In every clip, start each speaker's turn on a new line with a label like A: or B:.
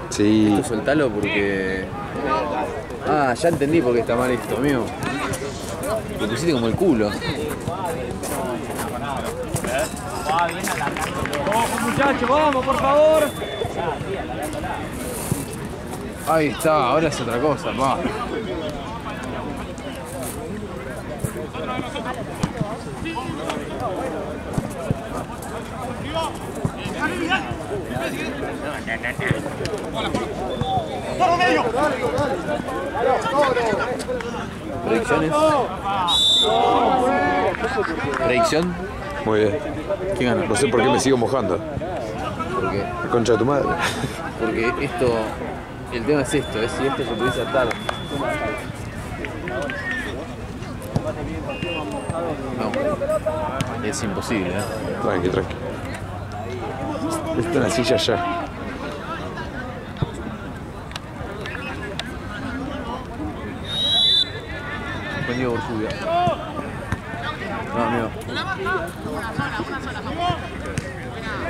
A: Sí.
B: Esto soltalo porque... Ah, ya entendí por qué está mal esto, amigo. Lo pusiste como el culo.
C: Vamos, muchachos, vamos, por favor.
B: Ahí está, ahora es otra cosa, va. ¿Predicciones? ¿Predicción?
A: Muy bien.
B: ¿Quién gana?
A: No sé por qué me sigo mojando.
B: ¿Por qué?
A: La concha de tu madre.
B: Porque esto, el tema es esto, es si esto se pudiese atar. No, es imposible, ¿eh?
A: Tranqui, tranqui. Está en la silla ya.
B: Suspendido por lluvia. No, amigo.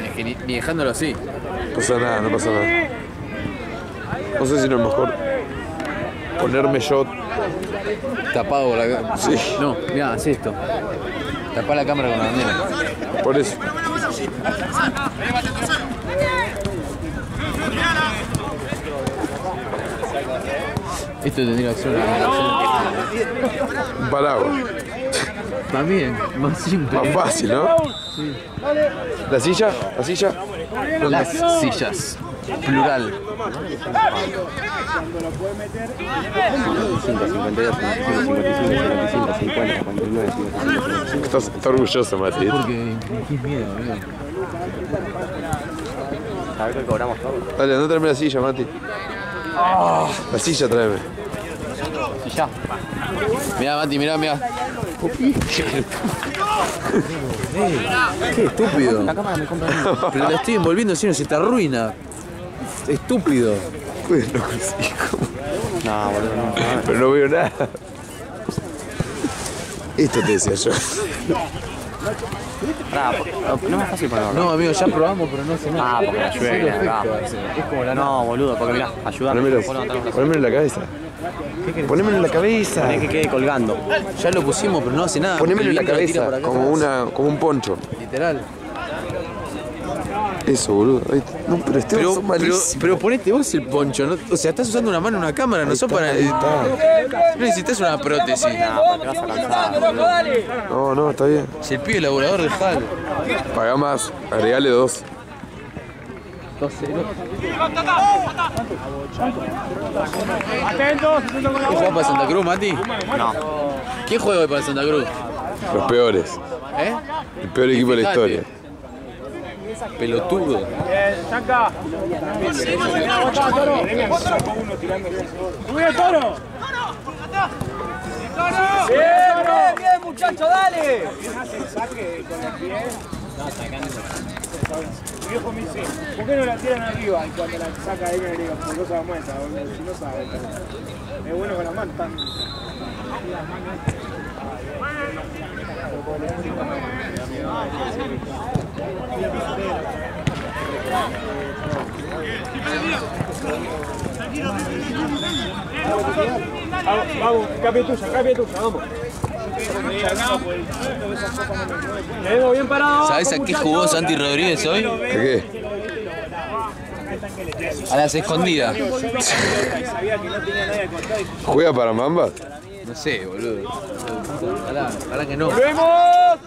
B: Es que ni dejándolo así.
A: No pasa nada, no pasa nada. No sé si no es mejor ponerme yo.
B: Tapado por la cámara.
A: Sí.
B: No, mirá, haz esto. Tapá la cámara con la bandera.
A: Por eso.
B: Esto tendría que ser una
A: Un paraguas.
B: también, más simple.
A: Más fácil, ¿no?
B: Sí.
A: La silla, la silla.
B: Las sillas. Plural.
D: 152, 155, 55, 50, 59, 55.
A: Está orgulloso, Mati.
B: Porque qué miedo, amigo.
D: A ver que cobramos todo.
A: Dale, anda a traerme la silla, Mati. La silla, tráeme.
B: Silla. Mirá, Mati, mirá. Qué estúpido.
D: La cámara me compra.
B: Pero la estoy envolviendo, si no se te arruina. Estúpido.
A: Pues no consigo.
D: No, boludo, no.
A: Pero no veo nada. Esto te decía yo.
D: No es más fácil ponerlo.
B: No, amigo, ya probamos, pero no hace nada.
D: Ah, porque la lluvia viene acá.
B: Es como la
D: No, boludo, porque mirá, ayúdame.
A: Ponémelo en la cabeza. Ponémelo en la cabeza.
D: Tenés que quede colgando.
B: Ya lo pusimos, pero no hace nada.
A: Ponémelo en la
B: El viento lo tira
A: cabeza,
B: por acá.
A: como un poncho.
B: Literal.
A: Eso, boludo. Ahí está. No, pero este
B: Pero,
A: son malísimos.
B: pero ponete vos el poncho, ¿no? O sea, estás usando una mano en una cámara, no sos para... No necesitas una prótesis.
D: No, te vas a cansar, boludo.
A: No, está bien.
B: Si el pibe elaborador del JAL.
A: Paga más. Agregale 2.
B: 2-0.
C: Atentos,
B: ¿Quién juega para Santa Cruz, Mati?
D: No.
B: ¿Quién juega hoy para Santa Cruz?
A: Los peores.
B: ¿Eh?
A: El peor equipo de la
B: Fijate.
A: historia.
B: Pelotudo.
C: Chanca. Sube el toro. Bien, muchacho, dale. Mi viejo me dice, ¿por qué no la tiran arriba? Y cuando la saca ahí me digo, por cosa muestra, si no sabe. Es bueno con la mano, tan... Vamos, cambio tuya, vamos. Quedemos bien parados.
B: ¿Sabés a qué jugó Santi Rodríguez hoy?
A: ¿A qué?
B: A las escondidas.
A: ¿Juega para Mamba?
B: No sé, boludo. Ojalá que no.
C: ¡Vemos!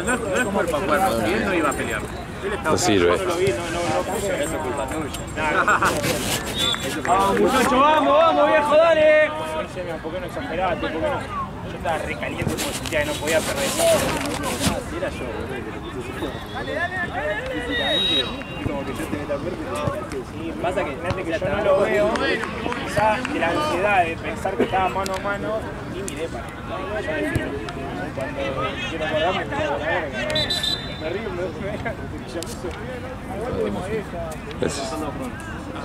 C: No es cuerpo a cuerpo, si él no iba a pelear.
A: No sirve.
C: Vamos, muchachos, vamos, viejo, dale. ¿Por qué no exageraste? ¿Por qué no? Yo estaba recaliente porque sentía que no podía perder. Era yo, como que yo tenía la suerte. Pasa que yo no lo veo, quizás de la ansiedad de pensar que estaba mano a mano y miré para. Cuando quiero acordarme, me río, me dejan.
A: Gracias.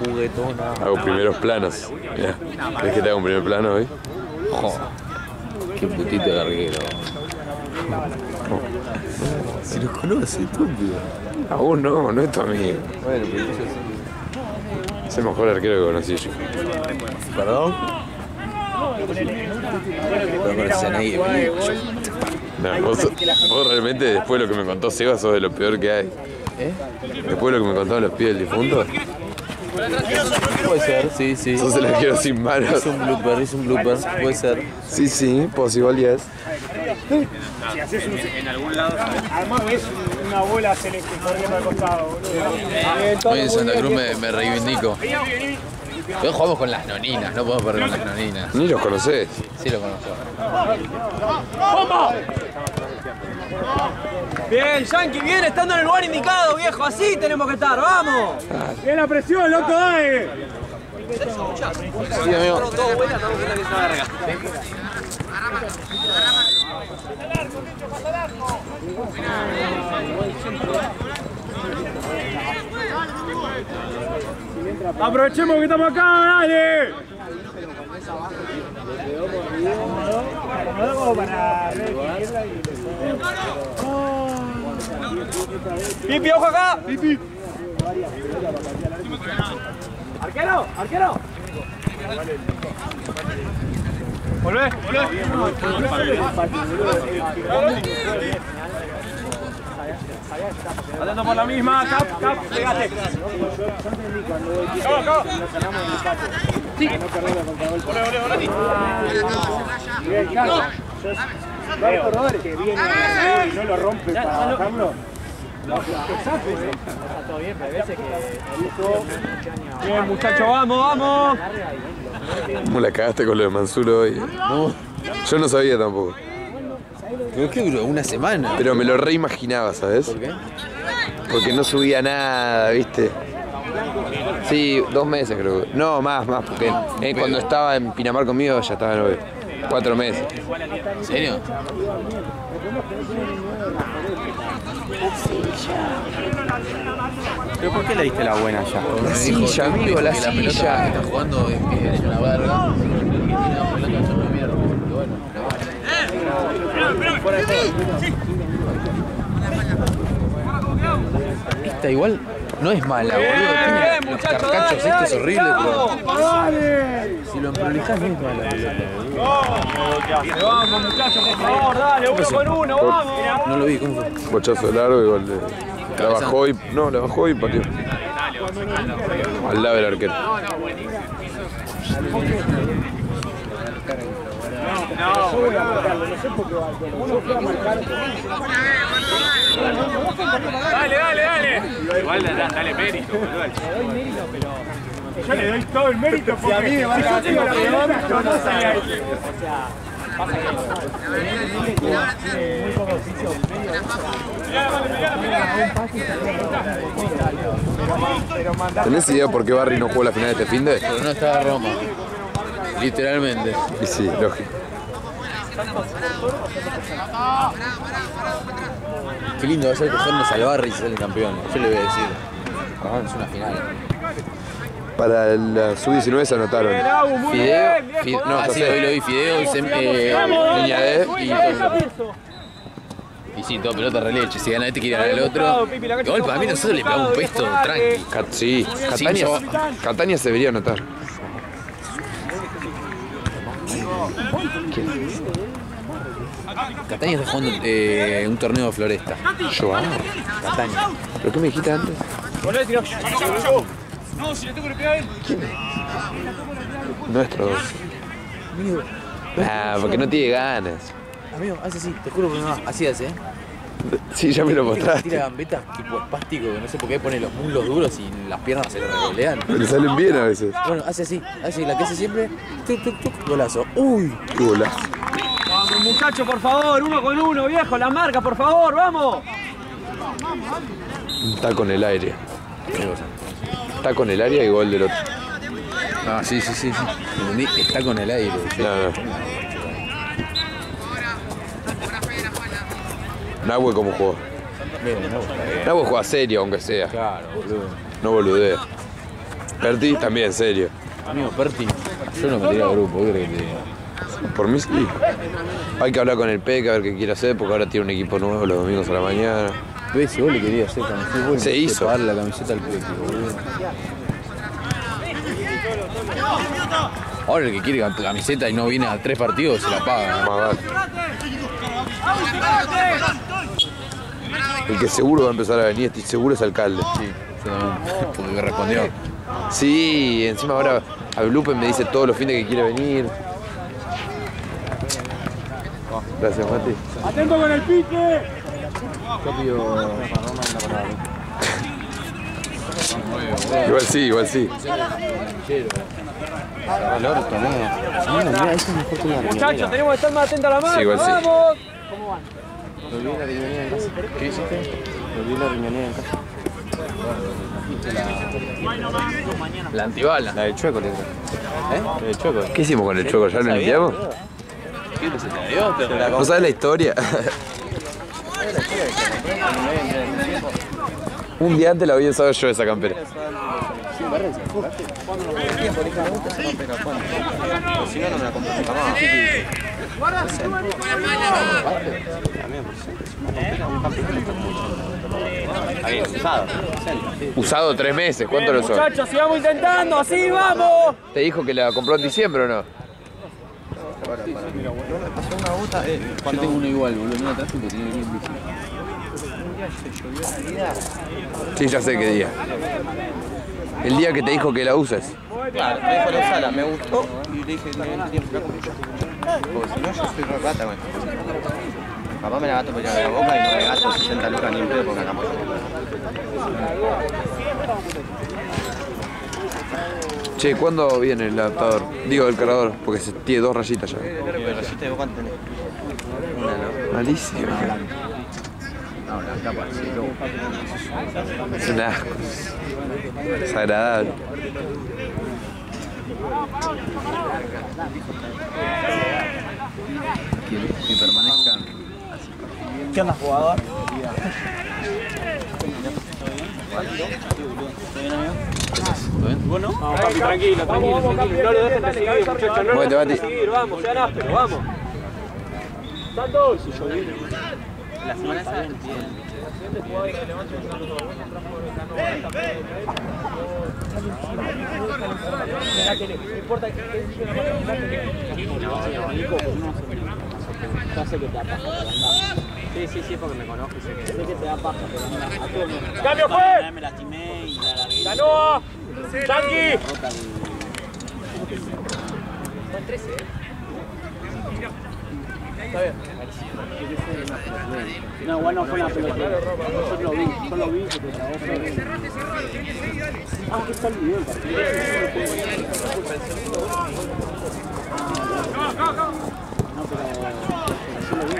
B: Juguetona.
A: Hago primeros planos. Mirá. ¿Crees que te hago un primer plano hoy?
B: Joder. Qué putito de arquero. Si los conoce, estúpido.
A: Aún no es tu amigo.
B: Bueno, pero yo sí.
A: Es el mejor arquero que conocí yo.
B: ¿Perdón? No conoces a nadie.
A: No, vos realmente, después de lo que me contó Seba, sos de lo peor que hay.
B: ¿Eh?
A: Después de lo que me contaron los pibes del difunto,
B: Puede ser, sí, sí.
A: sos el arquero sin manos.
B: Es un blooper, puede ser.
A: Sí, posible es.
C: Si haces en algún lado. Además ves una bola celeste corriendo al costado, boludo.
B: Hoy en Santa Cruz me reivindico. Hoy jugamos con las noninas, no podemos perder con las noninas.
A: Ni los conocés.
B: Sí lo conozco.
E: Bien, Yankee, bien, estando en el lugar indicado, viejo. Así tenemos que estar, ¡vamos!
C: ¡Bien la presión, loco, dale!
B: Sí, amigo.
E: Todo buena, estamos viendo que se va a verga.
C: Aprovechemos que estamos acá, dale.
E: Pipi, ojo acá. Pipi. Arquero.
C: Volvé.
E: Atento por la misma, cap, pegate. Acá. Sí.
C: Que viene y no lo rompe para bajarlo.
E: Está todo bien, pero hay veces que... Bien, muchachos, vamos.
A: ¿Cómo la cagaste con lo de Mansuro hoy?
B: No.
A: Yo no sabía tampoco.
B: Creo que duró una semana.
A: Pero me lo reimaginaba, ¿sabes?
B: ¿Por qué?
A: Porque no subía nada, ¿viste? Sí, 2 meses creo. No, más, porque cuando estaba en Pinamar conmigo ya estaba en 4 meses.
B: ¿En serio?
D: ¿Pero por qué le diste la buena ya?
A: La silla, amigo, la
B: La pelota que
A: silla.
B: está jugando es una verga. Y la pelota es una mierda. Bueno, esta igual no es mala, boludo. Tiene los carcachos, esto es horrible, pero si lo emprolijás no es mala.
E: Vamos, muchachos, por favor, dale, uno con uno, vamos.
B: No lo vi, ¿cómo fue?
A: Bochazo largo, igual la bajó y. No, la bajó y pateó. Al lado del arquero.
C: Dale. Igual dale mérito, boludo. Yo le doy todo el mérito porque a mí me va a dar la peor, no salía ahí.
A: ¿Tenés idea por qué Barry no jugó la final de este finde?
B: Pero no estaba Roma. Literalmente.
A: Y sí, lógico.
B: Qué lindo va a ser cogernos al Barry y ser el campeón. Yo le voy a decir. Es una final.
A: Para la sub-19 se anotaron Fideo, no,
B: sí, hoy lo vi, Fideo,
A: Niña D
B: y sí, todo pelota re leche. Si gana este, quiere ganar el otro. Igual para mí nosotros le pegamos un puesto tranqui.
A: Sí, Catania se debería anotar.
B: Catania está jugando un torneo de Floresta.
A: Joao.
B: Catania.
A: ¿Pero qué me dijiste antes?
C: No, si le tengo que pegar a él.
A: Nuestro. Porque no tiene ganas.
B: Amigo, hace así, te juro que no, así hace,
A: Sí, ya me lo mostraste.
B: Tira gambetas tipo espástico, que no sé por qué pone los muslos duros y las piernas se le revolean.
A: Le salen bien a veces.
B: Bueno, hace así, la que hace siempre, golazo. Uy,
A: Qué golazo.
E: Vamos, muchachos, por favor, uno con uno, viejo, la marca, por favor, vamos.
A: Está con el aire.
B: qué cosa.
A: Está con el área y gol del otro.
B: Ah, sí. ¿Entendí? Está con el aire.
A: No. Nahue como jugó. Nahue juega serio, aunque sea.
B: Claro, boludo.
A: No boludea. Perti también serio.
B: Amigo, Perti, yo no me tiré al grupo, ¿qué crees que te diga?
A: Por mí sí. Hay que hablar con el Peque a ver qué quiere hacer, porque ahora tiene un equipo nuevo los domingos a la mañana.
B: ¿Ves? Si vos le querías hacer con el fútbol,
A: Se hizo.
B: Darle la camiseta al Peque, boludo. Ahora el que quiere la camiseta y no viene a 3 partidos se la paga.
A: Más vale. El que seguro va a empezar a venir, estoy seguro, es alcalde.
B: Sí, yo también, porque respondió.
A: Sí, encima ahora a Blupen me dice todos los fines que quiere venir. Gracias, Mati.
C: ¡Atento con el pique!
B: Yo pido
A: Igual sí, igual sí.
B: el orto, ¿no? Mira, eso es mejor que una
E: Muchachos, tenemos que estar más atentos a la marca.
A: Sí, igual sí.
E: ¡Vamos!
B: Volví la riñonera en casa. ¿Qué hiciste? Volví la riñonera en casa. La antibala.
D: La del chueco, le ¿eh? La del chueco.
A: ¿Qué hicimos con el choco? ¿Ya lo limpiamos?
B: ¿Qué se te dio?
A: ¿No sabes la historia? Un día antes la había usado yo esa campera.
D: Si no, no me la compro nunca más. Usado.
A: Usado 3 meses, ¿cuánto lo usó?
E: Muchachos, sigamos intentando, así vamos.
A: ¿Te dijo que la compró en diciembre o no?
B: Yo tengo uno igual, boludo. No la traje porque tiene bien bici.
A: Sí, ya sé qué día. El día que te dijo que la uses.
D: Claro, me dijo la usala, me gustó y le dije, no tiene que porque si no, yo soy re rata, güey. Capaz me la gasto por llevar la boca y no me gasto 60 lucas ni en pedo porque la apoyo.
A: Che, ¿cuándo viene el adaptador? Digo, el cargador, porque tiene 2 rayitas ya.
D: ¿Qué rayita de boca tenés? Una, ¿no?
A: Malísimo.
B: No, la tapa sí, luego.
A: Es un asco. Desagradable.
B: Que permanezcan.
C: ¿Qué onda, jugador?
E: ¿Vos no? No, papi, tranquilo, tranquilo. No lo dejen de seguir, muchachos. No lo
A: Muévete,
E: dejen de
A: Mati.
E: seguir, vamos, sean ásperos, vamos. Santos. Si yo vine.
D: La semana esa bien.
C: Ya sé que te da paja, pero andá.
E: Sí, porque me conozco y sé que...
C: Sé que te da paja, pero andá. A todo el mundo.
E: ¡Cambio fue!
C: Me lastimé y la largué.
E: ¡Canoa! ¡Chanqui!
C: Son 13, Está bien. No, igual no fue una pelota. Yo lo vi, que te trabó. Ah, que está el video del partido. No, pero yo lo vi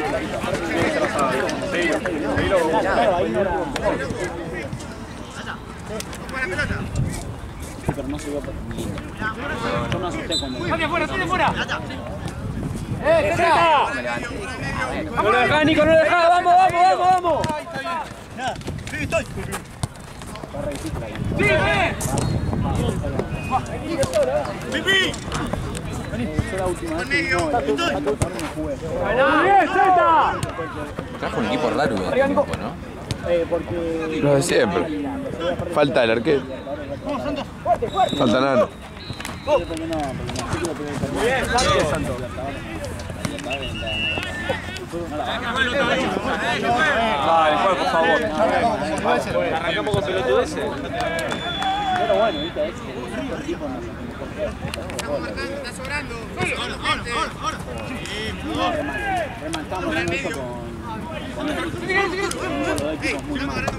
C: clarito. Claro, ahí no era. Sí, pero no se vio por mí. Yo me asusté cuando...
E: ¡Cambia fuera, tira fuera! ¡Zeta! No lo dejás, Nico, no lo dejás. ¡Vamos!
C: Sí, estoy.
E: ¡Sí,
C: Yo la última vez que no jugué.
E: ¡Bien, Zeta!
B: Trajo un equipo raro de tiempo, ¿no?
C: Porque...
A: Lo de siempre. Falta el arquero. Falta Nano.
E: Bien, Santos. Dale, juega, por favor. Arrancamos con pelotudeces.
C: Pero bueno, viste, es el equipo no
F: Está sobrando.
C: rematamos eso con los equipos muy malos.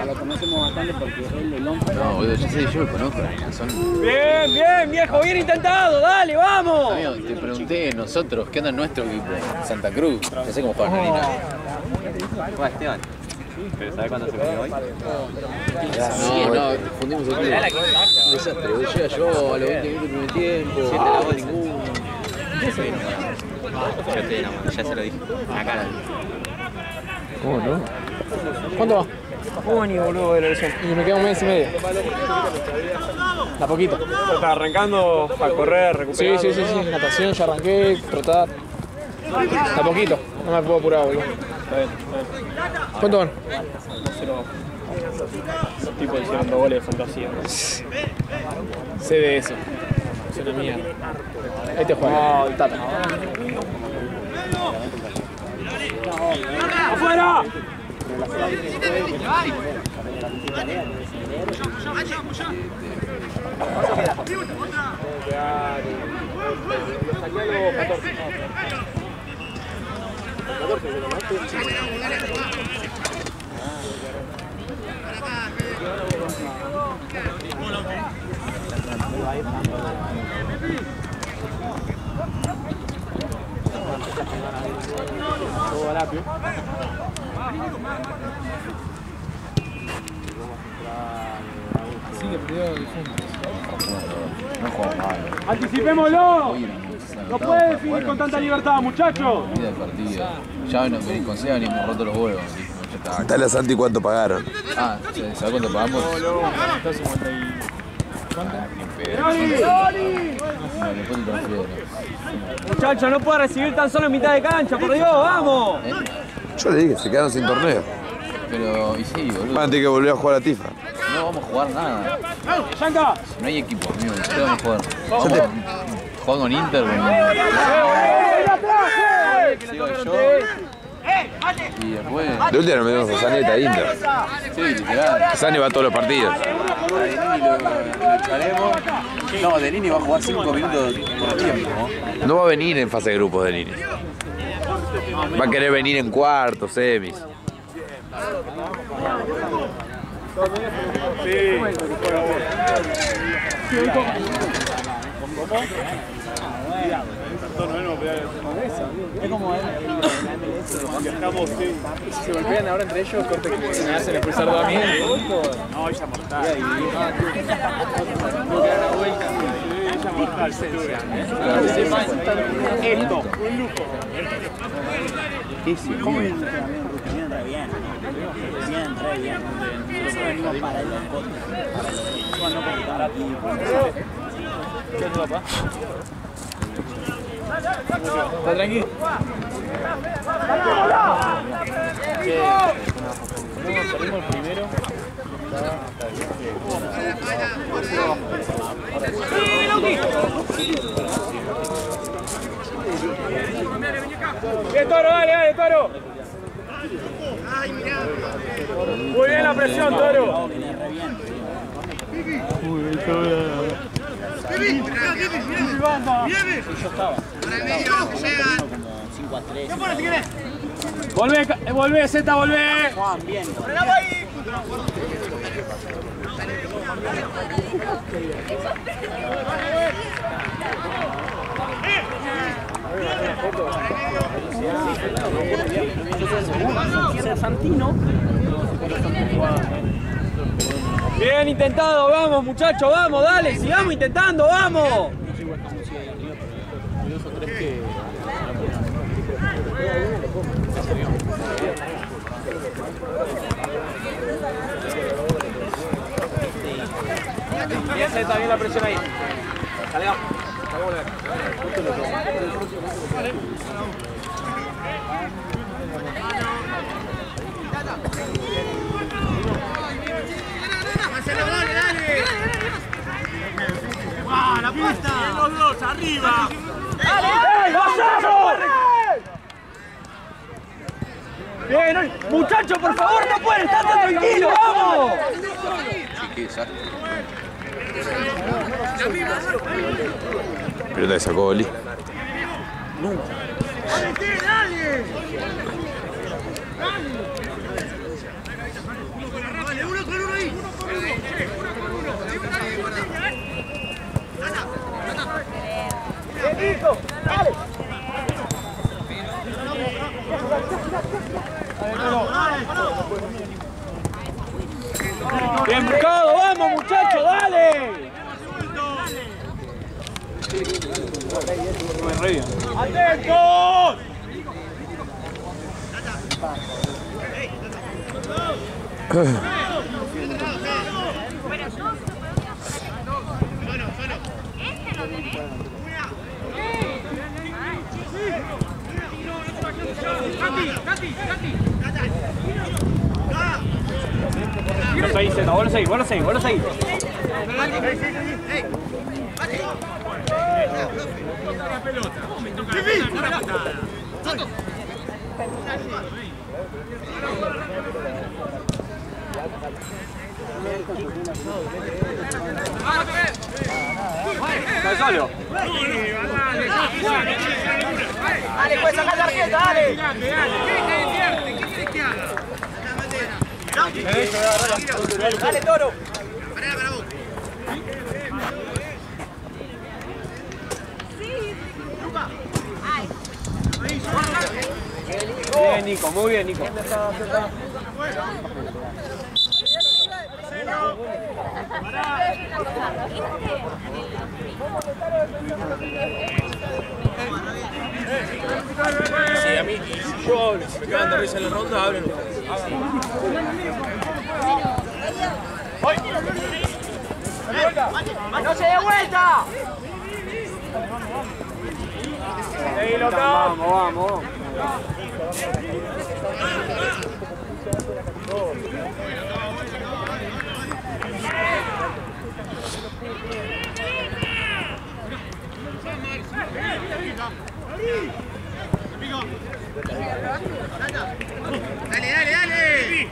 C: Lo conocemos bastante porque él, el hombre...
B: No, boludo, ya sé, yo lo conozco. Son...
E: Bien, viejo, bien intentado. Dale, vamos.
B: Amigo, te pregunté nosotros, ¿qué onda en nuestro equipo? Santa Cruz. No sé cómo juega Argentina.
D: Juega Esteban. ¿Pero sabes cuándo se pone hoy?
B: No, fundimos el club. Un desastre, boludo. Llega yo a los 20 minutos del primer tiempo.
D: 7 la voz ninguno. Yo te enamoré, ya se lo dije. Acá.
A: ¿Cómo no?
B: ¿Cuánto va?
C: ¿Cómo venís, boludo, de la lesión?
E: Y me queda un mes y medio. Da poquito.
C: ¿Estás arrancando a correr, recuperar?
E: Sí. Natación, ya arranqué, trotar. Da poquito. No me puedo apurar, boludo.
C: Está bien.
E: ¿Cuánto van?
C: Los tipos hicieron 2 goles de fantasía.
E: Sé de eso. Es una mierda. Ahí te juega.
C: No, Tata. ¡Afuera!
E: Así que perdió difuntos.
B: No juego mal.
C: ¡Anticipémoslo! No puede definir con tanta libertad, muchachos.
B: Vida de partido. Ya no venís con Seba ni hemos roto los huevos. Ya está.
A: Dale a Santi cuánto pagaron.
B: Ah, ¿sabes cuánto pagamos?
C: Está 50 y...
B: No, después te transfiero.
C: Muchachos, no puede recibir tan solo en mitad de cancha, por Dios, vamos.
A: Yo le dije, se quedaron sin torneo.
B: Pero, y sí, boludo.
A: Van a tener que volver a jugar a Tifa.
B: No vamos a jugar nada.
C: ¡Yanka!
B: No hay equipo, amigo. ¿Qué vamos a jugar? Juego con Inter, sigo yo. Y después.
A: De última nos metemos a Saneta e Inter.
B: Sí, literal.
A: Sani va a todos los partidos.
B: A Denini lo echaremos. No, Denini va a jugar 5 minutos por tiempo, ¿no?
A: No va a venir en fase de grupos de Nini. Va a querer venir en cuartos, semis.
E: Es como él. Si se golpean ahora entre ellos, corte que se me hacen expulsar dos a mí.
C: No, ella mortal. Ella mortal, esto, un lujo.
G: ¿Cómo vienen re bien? Vienen re bien. Nosotros venimos para los cotos. No para
E: ¿Qué es papá? ¿Está tranquilo?
C: No, salimos el primero. ¡Bien, Toro, dale, Toro! Muy bien la presión, Toro. Volvé, Z, volvé.
G: Juan, bien.
C: Santino. Bien intentado, vamos muchachos, vamos, dale, sigamos intentando, vamos. Bien, está bien la presión ahí. Dale, vamos. ¡Ah, la pista! ¡Los dos, arriba! ¡Dale! ¡Vamos! Bien, muchachos, por favor, no pueden estar tan tranquilos, ¡vamos!
B: Qué desastre.
A: Pelota que sacó Oli.
C: Nunca.
F: ¡Dale! Uno con uno ahí.
C: ¡Dale! Bien buscado, vamos muchachos, dale. ¡Atentos! Vos ahí, Zeta, vos ahí, vos ahí, vos ahí. Solo.
F: Dale, pues saca la tarjeta, dale. Dale, Toro.
C: Bien, Nico, muy bien, Nico.
B: Sí, a mí, y si yo hablo, si me quedan de risa en la ronda, hablen ustedes.
F: ¡No se dé vuelta!
C: Vamos, vamos.
F: Dale, dale, dale.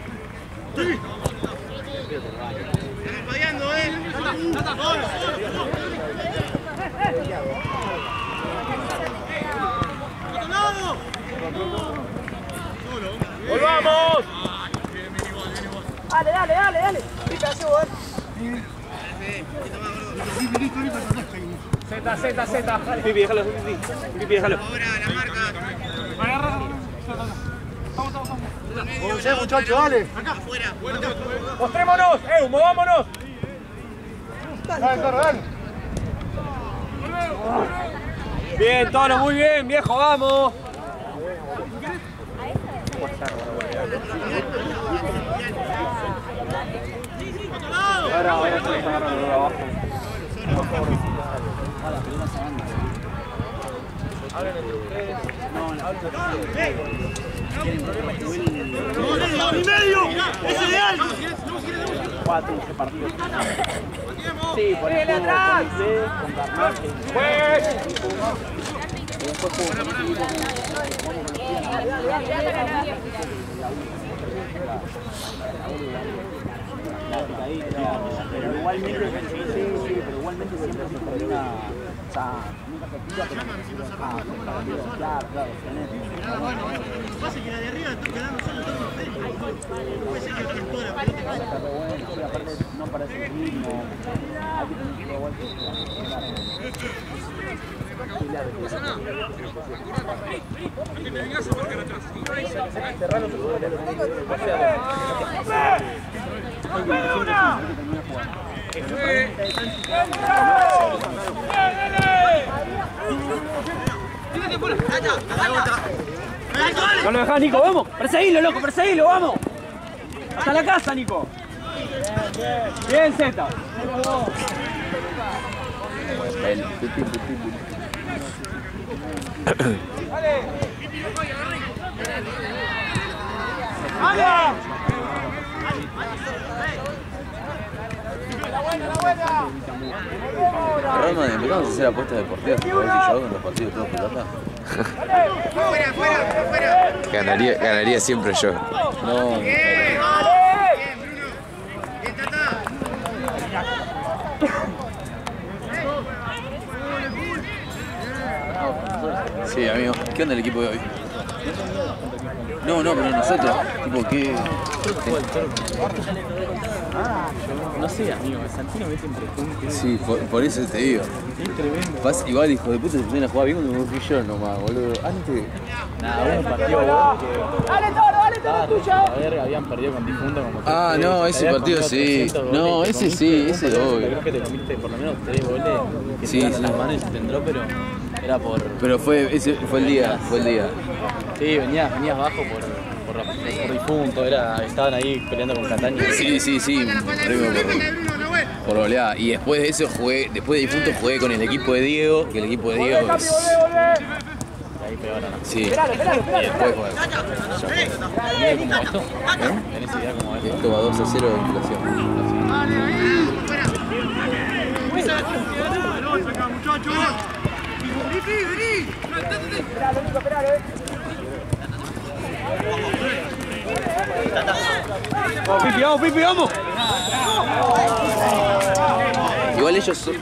F: Estamos fallando,
C: ¡Volvamos!
F: Dale, dale, dale, dale.
C: Zeta. Pipi, déjalo, Pipi, déjalo.
F: Ahora la marca.
C: Agarra.
F: Vamos, muchachos, dale. Acá, afuera.
C: Mostrémonos, movámonos.
F: Dale, Toro, dale.
C: Bien, Toro, muy bien, viejo, vamos. Ahora se les agarra de abajo.
F: ¡Mi medio! ¡Es ideal!
G: 4 ese partido.
C: Sí, por el atrás. Pues.
G: Pero igualmente, pero igualmente siempre se termina, o sea, nunca se tira, pero claro,
F: Pasa que la de arriba está quedando solo todo. Puede ser que el tiempo de la pelota.
G: sí, aparte no parece el ritmo, hay que tener que igual.
C: No lo dejás, Nico, vamos. Perseguilo, loco, perseguilo, vamos. Hasta la casa, Nico. Bien, Zeta.
B: Rama, empezamos a hacer apuestas deportivas para ver si yo con los partidos todos pelota.
F: Fuera.
A: Ganaría siempre yo.
B: No.
F: Bien, Bruno. Bien, Tata.
B: Sí, amigo. ¿Qué onda el equipo de hoy? No, pero nosotros, tipo, ¿qué?
E: No sé, amigo, Santino mete entre puntos.
B: Sí, por eso te digo.
E: Es tremendo.
B: Vas igual, hijo de puta, se ponen a jugar bien cuando me fui yo nomás, boludo. Antes.
E: Nada, hubo un partido vos que. Dale, tuyo. La verga, habían perdido con difunto como
B: Ah, no, ese partido sí. No, ese sí, ese obvio.
E: Creo que te comiste por lo menos 3 goles que
B: Sí,
E: te dan en
B: sí.
E: las manos y se te entró, pero era por.
B: Pero ese fue el día,
E: Sí, venías bajo por por difunto, estaban ahí peleando con Catania.
B: Sí, por goleada. Y después de eso después de difunto jugué con el equipo de Diego, que el equipo de Diego es...
E: Ahí pegaron.
B: Sí. Y después jugué.
E: ¿Tenés como esto? ¿Tenés idea como esto?
B: Esto va 2-0 de inflación.
E: Vamos, Pipi, vamos.
B: Igual ellos son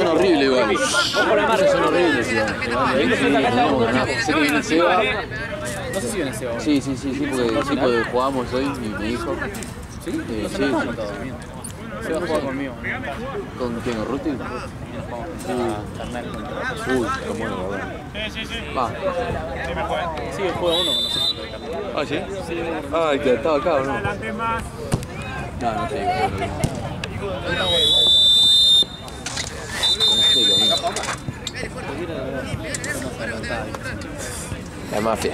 B: horribles igual. Ellos son horribles igual. Sé que viene Seba.
E: No sé si viene Seba.
B: Sí, porque jugamos hoy y me dijo.
E: ¿Sí?
B: Sí.
E: Seba juega conmigo.
B: ¿Con quién? ¿Con Ruti? Uy, qué bueno, la verdad. Va.
E: Sí, juega uno con nosotros de Carnal.
B: ¿Ah, sí? Ah, que estaba acá, ¿o no? No te digo. La mafia.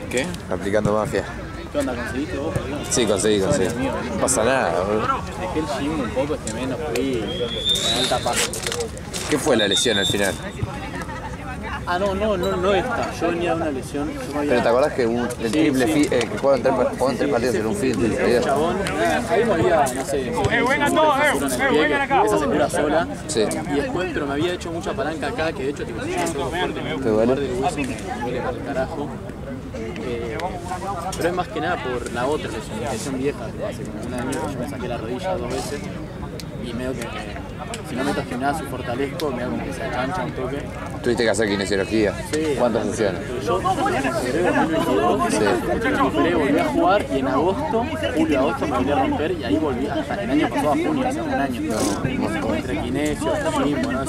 A: ¿Qué? Aplicando mafia.
E: ¿Qué onda? ¿Conseguiste vos?
A: Sí, conseguí. No pasa nada, boludo.
E: Dejé el gym un poco este mes, no fui en alta paso.
A: ¿Qué fue la lesión al final?
E: Ah, no esta. Yo venía de una lesión.
A: Pero ¿te acordás que el triple que jugaron tres partidos en un field?
E: Chabón, ahí me había, no sé, esa se cura sola.
A: Sí.
E: Y después, pero me había hecho mucha palanca acá, que de hecho tengo que hacer fuerte.
A: ¿Te duele?
E: del hueso me duele para el carajo. Pero es más que nada por la otra lesión vieja, que hace como un año que yo me saqué la rodilla 2 veces. Y medio que si no meto gimnasio y fortalezco, me hago como que se acancha un toque.
A: ¿Tuviste que hacer kinesiología?
E: Sí.
A: ¿Cuántas sesiones?
E: Yo en febrero de 2022 volví a jugar y en agosto, julio, agosto me volví a romper y ahí volví hasta el año pasado a junio, hace un año. Entre kinesio, mismo, ¿no?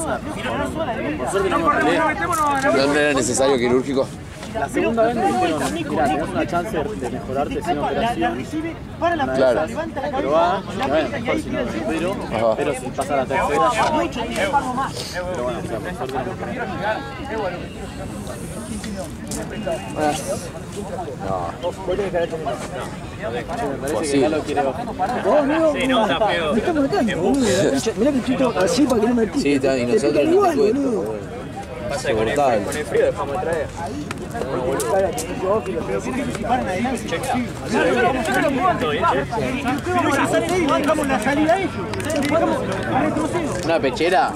E: Por suerte no me peleé.
A: ¿No era necesario quirúrgico?
E: La segunda vez me dijeron, mira, tenés una chance de mejorarte sin operación.
A: Claro.
E: Pero va, mejor si no me recupero, pero si pasa la tercera ya no. Pero bueno, o sea, por suerte no me Me parece que ya lo quiere bajar.
G: Sí, no, está feo.
F: Mirá que estoy todo así para que no me tire.
B: Sí, está, y nosotros no te cuento.
C: Pasa que con el frío dejamos de traer.
B: ¿Una pechera?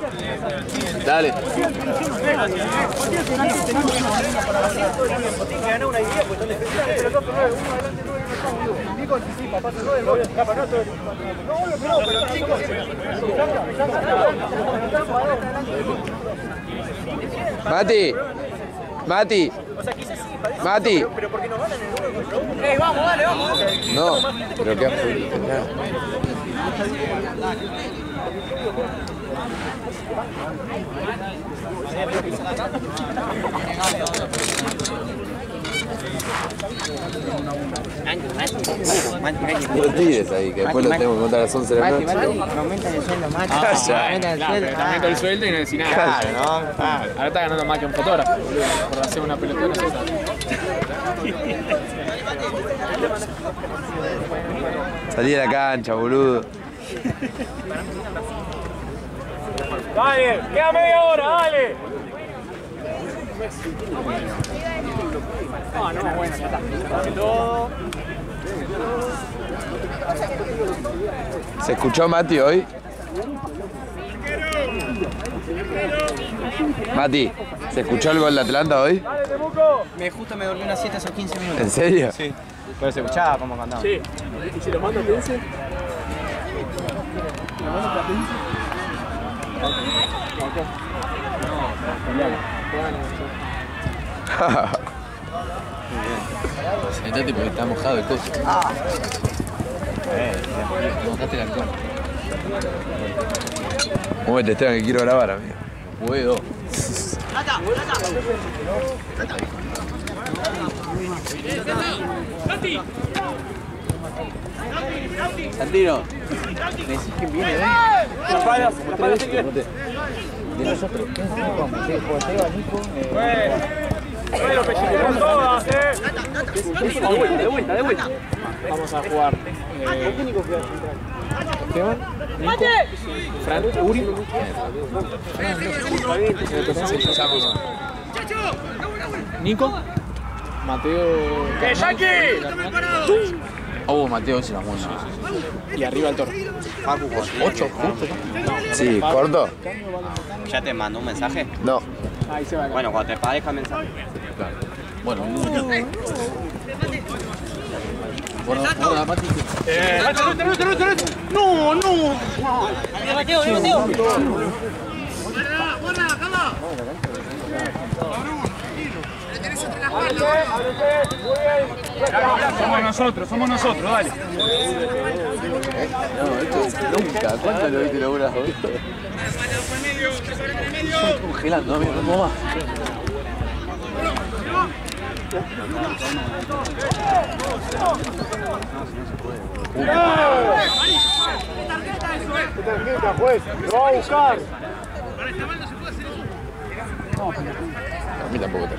B: Dale.
A: Mati.
C: Pero porque nos ganan en el vamos, dale, vamos.
A: No, pero qué absoluto. No lo tires ahí, que después lo tengo que contar a las 11 de la noche.
G: Aumentan el sueldo, Mati.
E: Aumento el sueldo y no decís nada.
G: Claro, ¿no?
E: Ahora está ganando más que un fotógrafo, boludo, por hacer una pelotona no sé.
A: Salí de la cancha, boludo.
C: Dale, queda media hora, dale. No, bueno, ya está. Todo.
A: ¿Se escuchó Mati hoy? Mati, ¿se escuchó el gol de Atlanta hoy?
G: Justo me dormí unas 7 o 15 minutos.
A: ¿En serio?
G: Sí. Pero se escuchaba como cantaba.
C: Sí. ¿Y si lo mando a Pense? ¿Lo mando a Pense?
B: Sentate porque está mojado el coche. Mojaste el alcohol.
A: Muévete, Esteban, que quiero grabar, amigo.
B: Puedo. Santino. Me decís que viene, ¿eh?
C: Las palas
B: De nosotros. ¿Qué es? José, Nico.
E: De vuelta. Vamos a jugar. Esteban, Nico, Fran, Uri. Nico, Mateo.
C: ¡Que Jackie!
B: Mateo se la mueve.
E: Y arriba el toro.
B: 8, justo.
A: Sí, ¿corto?
D: ¿Ya te mandó un mensaje?
A: No.
E: Ahí se va.
D: Bueno, cuando te parezca mensaje.
B: Claro. Bueno, guarda, Mati.
G: ¡No, no! ¡Mateo!
C: Somos nosotros, dale.
B: No, esto nunca. ¿Cuánto lo viste laburar hoy? Estoy congelando, amigo, no más.
C: Tarjeta, juez. Lo va a buscar.
A: A mí tampoco te.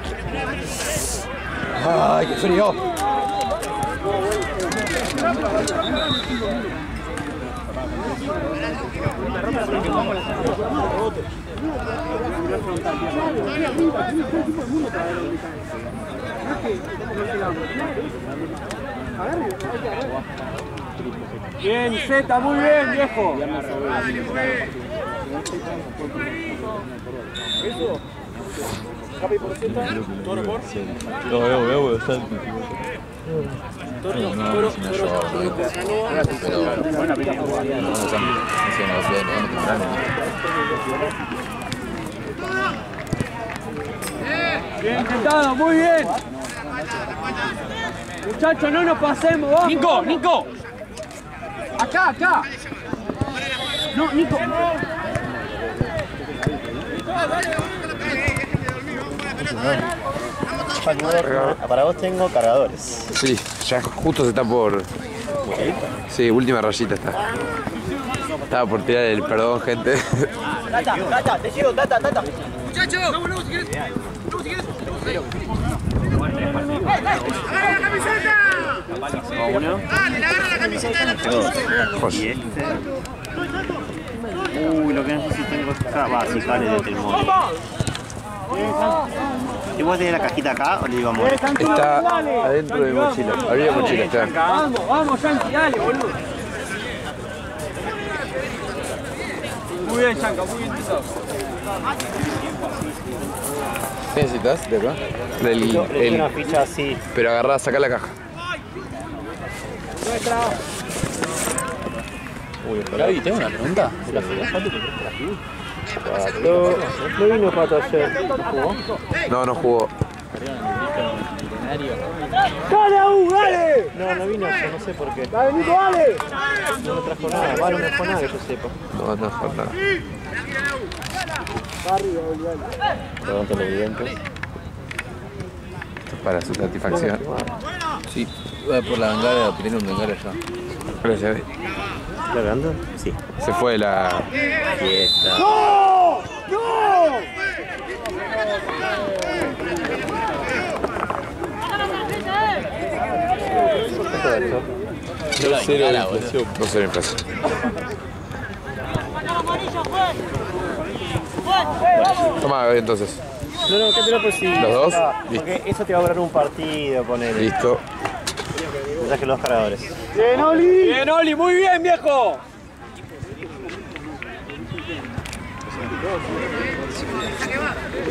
A: ¡Ay, qué frío!
C: Bien, Zeta, muy bien, viejo. ¿Eso? ¿Capi por Zeta? ¿Toro por?
B: No, bastante.
C: Bien intentado, muy bien. Muchachos, no nos pasemos, vamos. Nico. Acá. No, Nico.
D: Para vos tengo cargadores.
A: Sí, ya justo se está por. Sí, última rayita está. Estaba por tirar el perdón, gente.
G: Tata, te sigo, Tata.
F: Muchacho, vamos, si quieres. ¡Agarra la camiseta! Dale, le agarra la camiseta de la
A: Joder.
G: Uy, lo que no sé si tengo acá. Va, si sale de termómetro. ¿Y vos tenés la cajita acá o le digo a More?
A: Está adentro de mi mochila. Abrí mochila, está.
C: Vamos, Yankee, dale, boludo. Muy bien, Chanca, muy bien pisado.
A: ¿Qué necesitas de acá?
G: Una ficha así.
A: Pero agarrá, sacá la caja.
B: Gaby, tengo una pregunta.
G: No vino Pato ayer.
A: No jugó.
C: ¡Dale, dale!
G: No vino ayer, no sé por qué.
C: ¡Dale, Nico, dale!
G: No me trajo nada. Vale, no me trajo nada que yo sepa.
A: No dejó nada.
G: Perdón, televidentes.
A: Esto es para su satisfacción.
B: Sí, por la bengala, tiene un bengala ya.
A: Gracias.
G: ¿Está grabando? Sí.
A: Se fue la.
G: Fiesta.
C: ¡No!
A: No cero inflación. No cero inflación. Toma, entonces.
G: No, quédalo por si.
A: ¿Los dos?
G: Porque eso te va a durar un partido, ponele.
A: Listo.
G: Me traje los cargadores.
C: Bien, Oli, muy bien, viejo.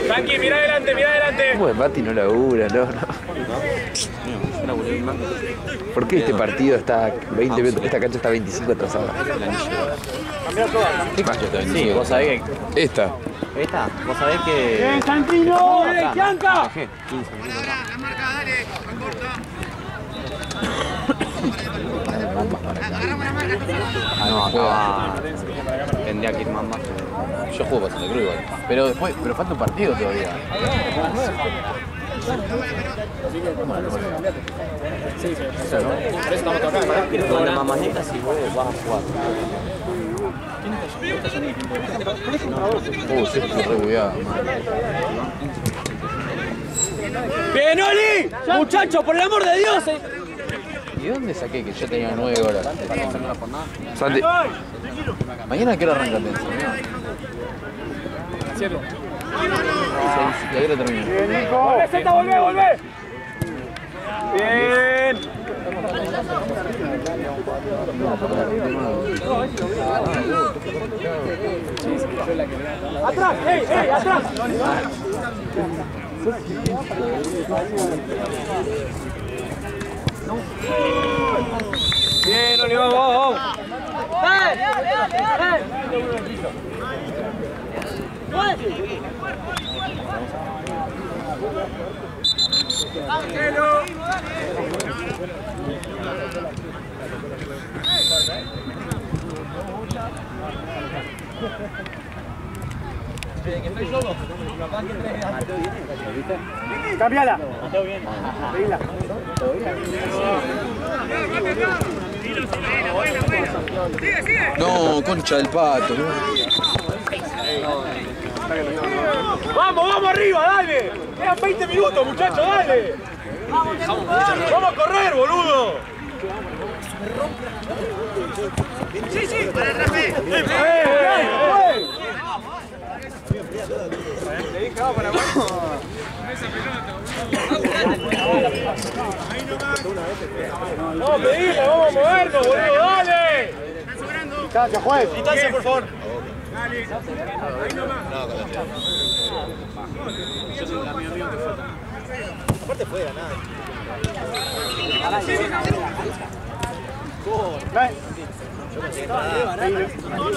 C: Tranqui, mira adelante.
A: ¿Cómo el Mati no labura? No. ¿Por qué este partido está 20 minutos? Esta cancha está 25 atrasada. ¿Qué cancha está 25?
G: Sí, vos sabés que.
A: Esta.
G: ¿Esta? Vos sabés que.
C: Bien, Santino. Bien, Bianca.
G: 15 minutos.
F: La marca, dale, no importa. Agarramos la marca.
D: No, acá tendría que ir más.
B: Yo juego para Santa Cruz igual. Pero falta un partido todavía.
G: Manda mamanetas y vos vas a jugar.
B: Sí, estoy re bugueado.
F: ¡Bien, Oli! ¡Muchachos, por el amor de Dios!
B: ¿Y dónde saqué que yo tenía 9 horas?
A: Santi.
B: Mañana quiero arrancar tenso.
C: Cierto.
B: Y ahí lo termino.
C: ¡Volvé, Zeta, volvé, volvé! ¡Bien! ¡Atrás! ¡Ey, ey, atrás! Bien, Oli, vamos, vamos, vamos. Cambiala. Pedila.
B: No, concha del pato.
C: Vamos, vamos arriba, dale. Quedan 20 minutos, muchachos, dale. Vamos a correr, boludo.
F: Sí, sí, para el Rafael.
C: Le dije, vamos para abajo. Vamos, pedile, vamos a movernos, boludo, dale. Distancia, juez. Distancia, por favor. Dale. Ahí nomás. Yo soy un amigo mío que falta. Aparte fuera, nada.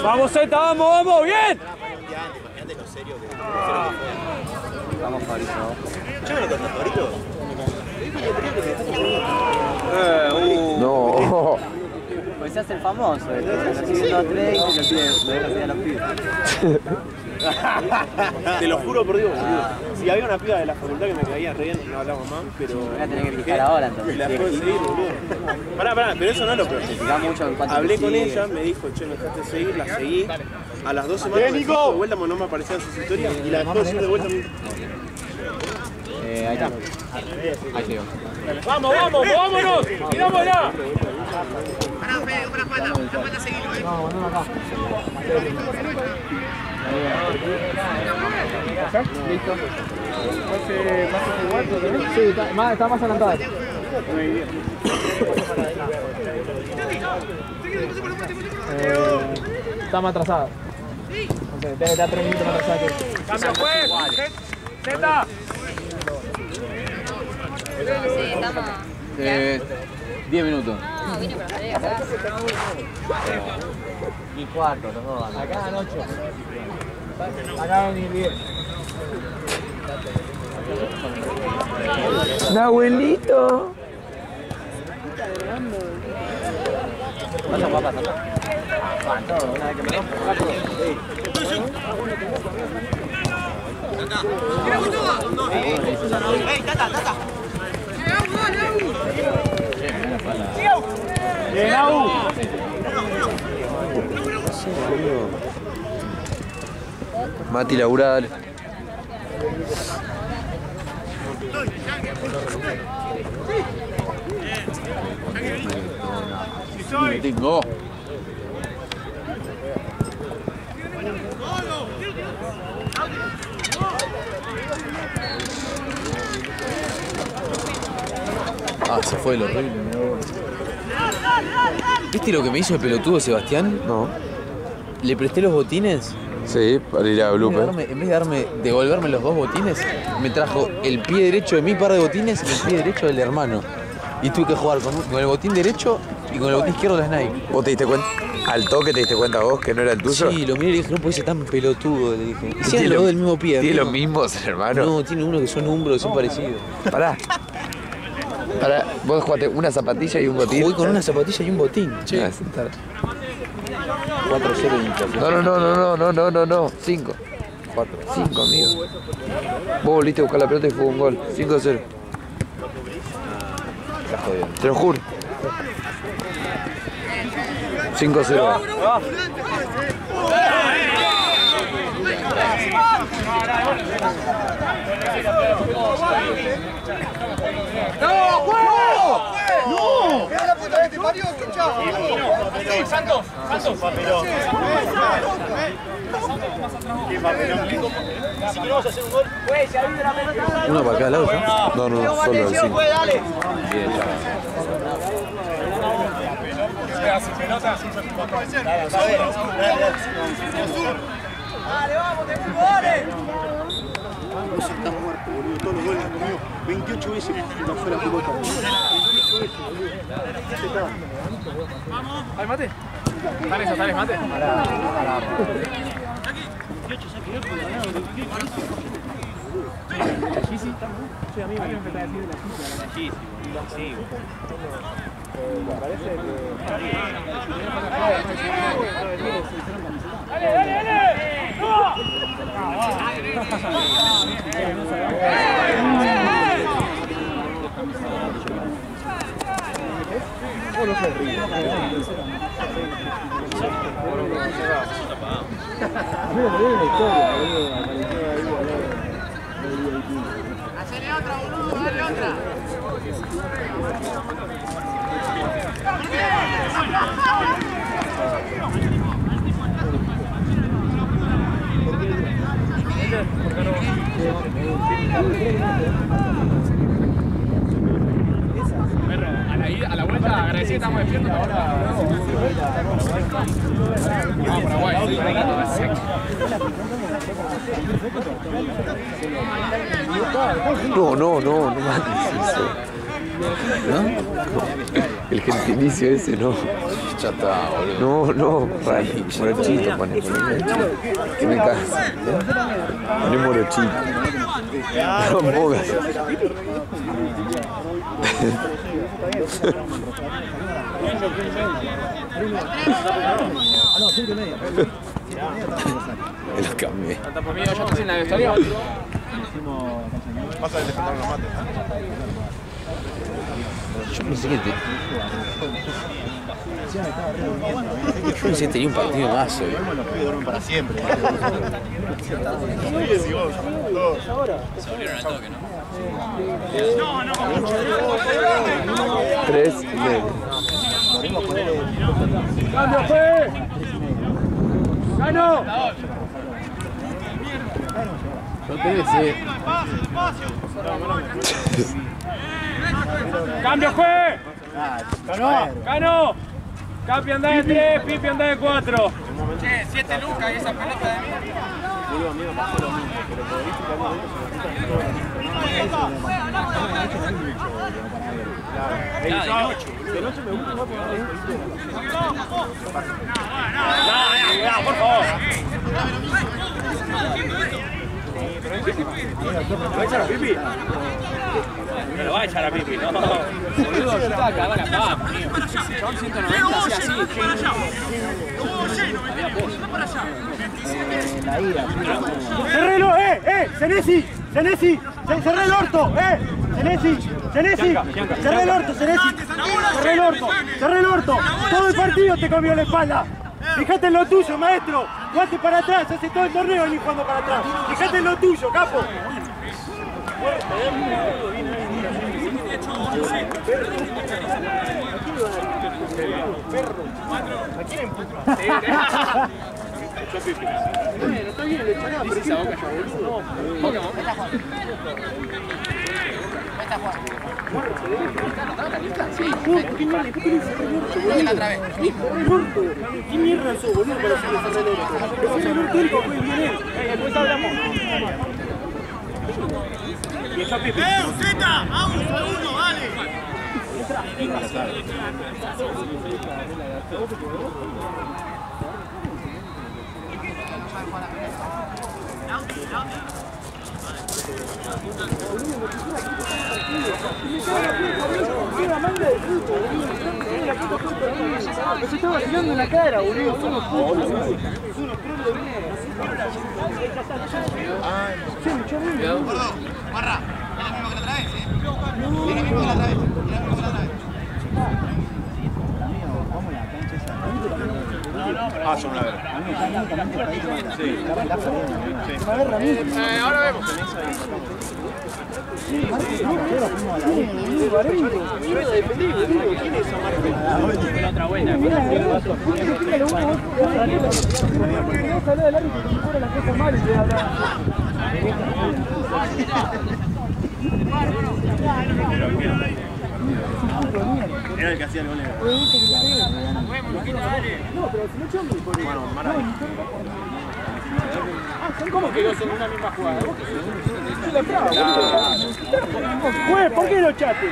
C: Vamos, Zeta, vamos, vamos, bien.
G: Imagínate lo serio que
D: Vamos, Fabrito.
G: ¿Yo me lo conté, Fabrito?
A: No.
D: Pues se hace el famoso, lo siguen todos tres y lo piden a los pibes.
G: Te lo juro por Dios, boludo. Si había una piba de la facultad que me caía re bien, no hablamos más, pero...
D: Voy a tener que fijar ahora entonces.
G: Y la puedo seguir, boludo. Pará, pero eso no es lo peor. Hablé con ella, me dijo, che, me dejaste seguir, la seguí. A las 2 semanas me dijo de vuelta, no me aparecían sus historias y la dejó de seguir de vuelta.
B: Ahí está. Ahí llegó.
C: Vamos, vamos, vámonos. Tirámosla.
F: Pará, Fede, una falta seguilo,
C: Listo. Sí, está más adelantada. Está más atrasada. No sé, debe estar 3 minutos más atrasada que... ¡Cambio, juez! ¡Zeta!
H: Sí, estamos.
B: 10 minutos.
H: No, vine para salir acá.
D: Y cuarto, los dos.
C: Acá van 8. Acá van 10.
A: Abuelito.
D: ¿Cuántas papas acá? Todo, una vez que me rompo.
F: ¡Ey, Tata!
C: Bien, Abu.
A: Mati, laburá, dale.
B: Tengo. Ah, se fue el horrible, ¿viste lo que me hizo el pelotudo Sebastián?
A: No.
B: Le presté los botines.
A: Sí, para ir a blooper.
B: En vez de devolverme los 2 botines, me trajo el pie derecho de mi par de botines y el pie derecho del hermano. Y tuve que jugar con el botín derecho y con el botín izquierdo de la Nike.
A: ¿Vos te diste cuenta? ¿Al toque te diste cuenta vos que no era el tuyo?
B: Sí, lo miré y le dije, no puede ser tan pelotudo, le dije. Y
A: ¿Tiene
B: tiene los dos del mismo pie.
A: ¿Tiene
B: amigo.
A: los mismos, hermano?
B: No, tiene uno que son hombros, son parecidos.
A: Pará. Vos jugaste una zapatilla y un botín.
B: Jugué con una zapatilla y un botín. Che.
A: 4-0
B: inflación.
A: No. 5. 5, amigo. Vos volviste a buscar la pelota y fue un gol. 5-0. Te lo juro. 5-0.
F: ¡No! ¡Queda la puta de este parió! ¡Qué
C: Santos, papelón. Qué papelón. Si queremos hacer un gol.
B: Uno para cada lado, ¿no?
A: No, no, solo el 5.
B: Bien, ya.
F: ¡Dale, vamos, de goles!
G: No se está muerto, boludo. Todos los goles los comió 28 veces y no fue la pelota.
E: ¡Ay, mate! ¿Sales, mate?
F: ¡Hacele otra, boludo! ¡Dale otra!
E: A la vuelta, agradecí que estamos despiertos ahora. Vamos, Paraguay.
A: No mates eso. ¿No? El gentilicio ese no.
B: Ya está, boludo.
A: No, morochito pone. Que me cansa. Poné morochito. No pongas. Los cambié.
E: Por mí, yo estoy en la vestuario.
G: Vas a defender los mates.
B: Yo pensé que Yo pensé que tenía un partido más hoy.
G: Los pibes duermen para siempre.
E: Se volvieron al toque, ¿no?
A: 3 y medio.
C: ¡Cambio, fue! ¡Gano!
B: No tenés,
C: ¡Cambio, fue! ¡Ganó! Capi anda de 3, Pipi anda de 4.
F: Che, 7 lucas y esa pelota de mí.
C: No, por favor. ¿Lo va a echar a Pipi? No lo va a echar a Pipi, no.
E: Boludo, yo estaba cagada la papa. Chabón 190, hacía así.
C: ¡Cerrelo, Senesi! ¡Senesi! ¡Cerré el orto, ¡Senesi! ¡Cerré el orto, Senesi! ¡Cerré el orto! Todo el partido te comió la espalda. Fíjate en lo tuyo, maestro. Jugate para atrás, hace todo el torneo ni jugando para atrás. Fíjate en lo tuyo, capo. ¿A quién empuja? Bueno, está bien, le echó nada, pero esa Boca ya boludo. Boca. ¿Qué mierda sos, boludo, para hacerle cerrar el orto? Es el orto único que viene. Después hablamos. Y echó a Pipi.
F: ¡Zeta! ¡Vamos, segundo, dale!
C: Me se estaba tirando en la cara, boludo. Son unos putos.
F: Gordo, Barra, es lo mismo que la otra vez, ¿eh? Es lo mismo que la otra vez.
G: Ah, son una verga. Sí.
F: Ahora vemos.
C: Otra vuelta.
G: Era el que hacía el gol.
C: ¿Cómo que dos en una misma jugada? ¿Por qué lo echaste?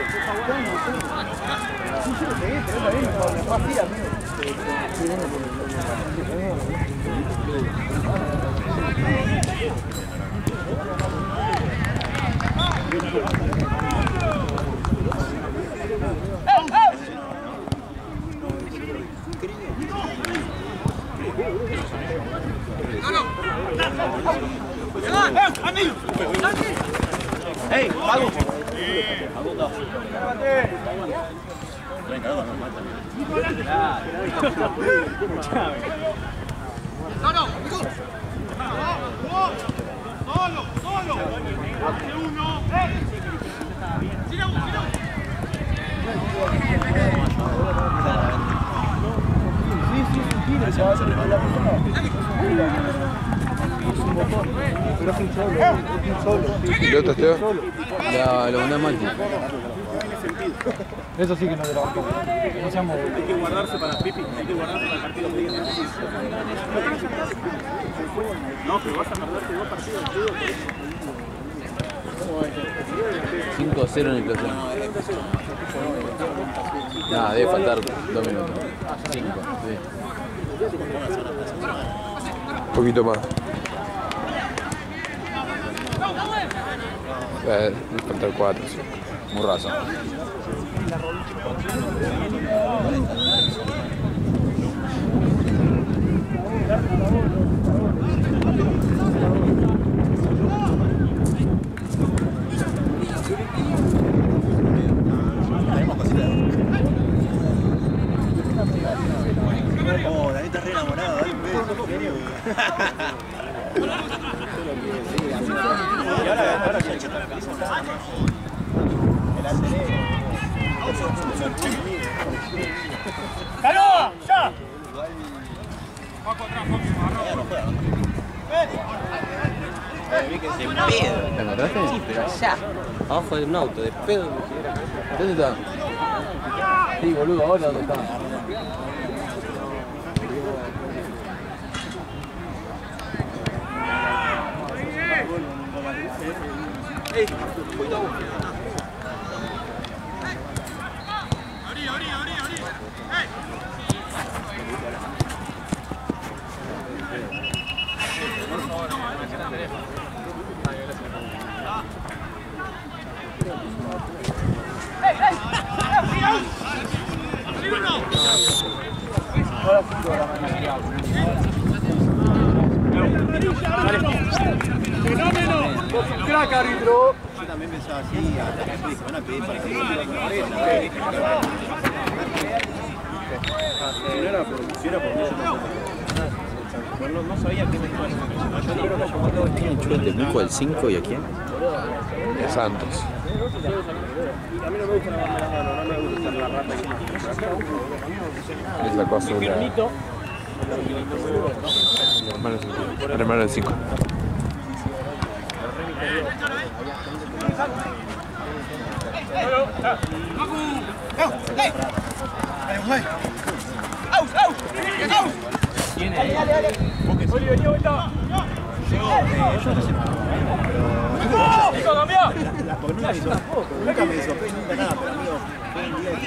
G: ¡Ey! ¡Pago!
A: ¿Pilotos, Teo?
B: La una Mati.
I: Eso sí que no te lo banco. No seamos...
G: Hay que guardarse para Pipi, hay que guardarse para el partido que viene. No, pero vas a perderte 2 partidos.
B: 5-0 en el clausura. Nada, debe faltar 2 minutos. 5, sí.
A: Un poquito más. Debe faltar 4, sí.
B: Murrazo.
G: Oh, David está re enamorado, dale un beso. Y ahora ya está. El acelero.
C: ¡Canoa! ¡Ya!
B: ¿Te encontraste?
D: Sí, pero allá, abajo de un auto, de pedo.
B: ¿Dónde está? Sí, boludo, ahora dónde está.
C: ¡Fenómeno! ¡Crack, árbitro!
G: Yo también pensaba así, hasta que se van a pedir para que si no era por mí, yo no sabía qué me iba a hacer.
D: ¿Quién echó el técnico al 5 y a quién?
A: De Santos.
G: A mí no me gusta lavarme las manos, no me gusta la rata
A: Es la cosa de la... El hermano del 5.
G: Nunca me hizo fe, nunca nada, pero amigo, fue un día que...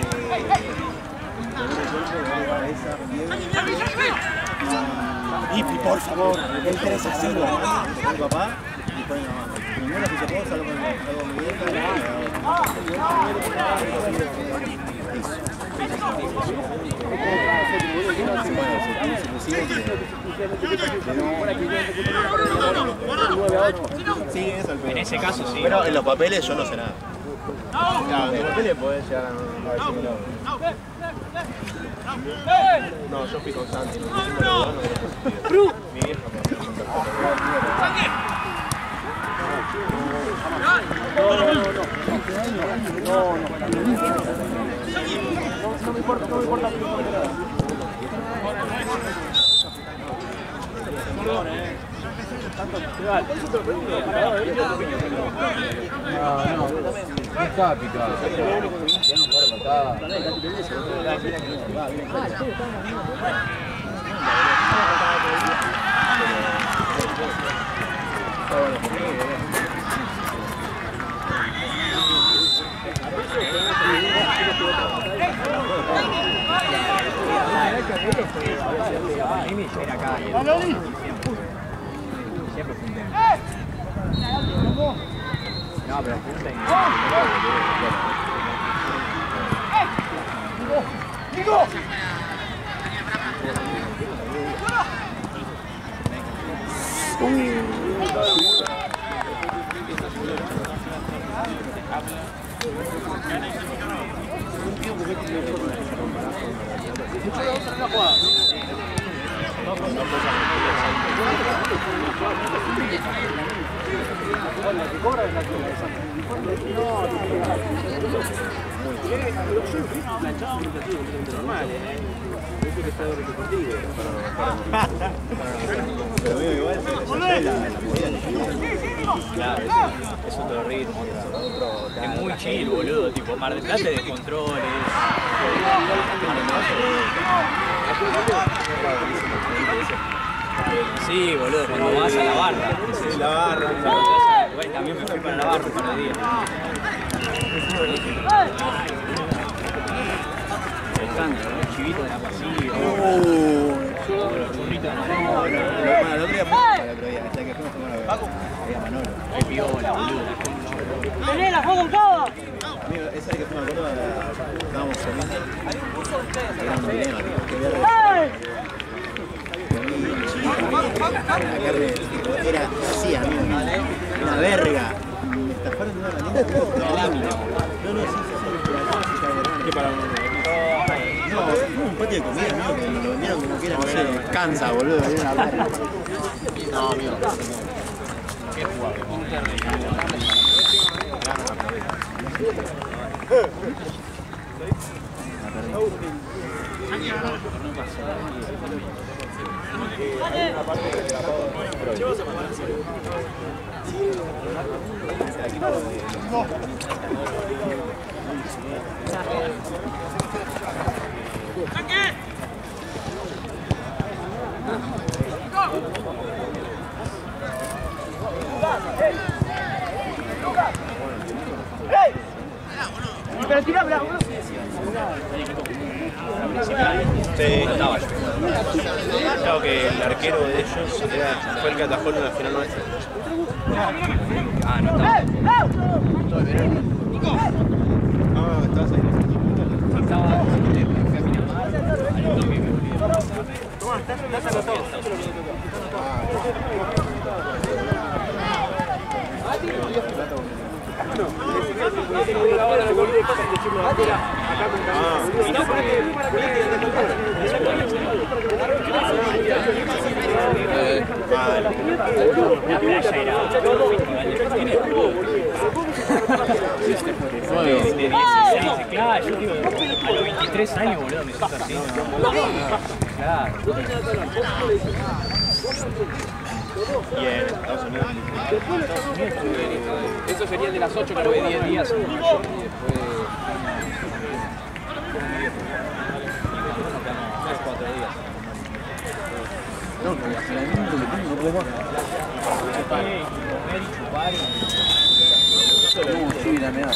G: Ipi, por favor, ¿qué interesa hacerlo? Con mi papá y con mi mamá. Primero que se puede, salgo con mi Sí, eso el en ese caso sí. Pero en los papeles yo no sé nada. Claro, en los papeles podés llegar a No, yo fui con Santi. Mi vieja
C: No me importa, no me importa.
B: No, no estaba picado. Tiene un par de patadas. No, pero
D: Pero veo igual, claro, es otro ritmo, es muy chill, boludo, tipo Mar del Plata de controles. Sí, boludo, cuando vas a la barra. Sí, la barra. Igual también me fui para la barra un par de días. El canto, el chivito de la pasiva. Los burritos de Manolo. El otro día, hasta que fuimos a tomar una vez. Había Manolo. Qué piola, boludo.
F: ¡Tenela, juego todo!
D: Amigo, esa vez que fuimos a Córdoba, estábamos comiendo. Era un dilema, que ver. La carne era así, amigo. Una verga. Me estafaron de una manera. Lámina. No, sí. ¿Qué para no, un patio de comida, amigo, que lo vendieron como que era, no sé, cansa, boludo. No, amigo. Qué jugable.
F: Pero tira, bravo.
G: Sí, estaba yo. Claro que el arquero de ellos fue el que atajó en la final nuestra.
D: Ah, no estaba.
G: Ah, estabas ahí.
D: Estaba.
C: Tomás, estás anotado.
D: Claro, yo digo, a los 23 años, boludo, me sos así. Claro. Y en Estados Unidos.
E: Eso sería de las 8 que lo ve 10 días. Y después...
B: No, porque finalmente le tengo, no puedo más. No, sí, la meada.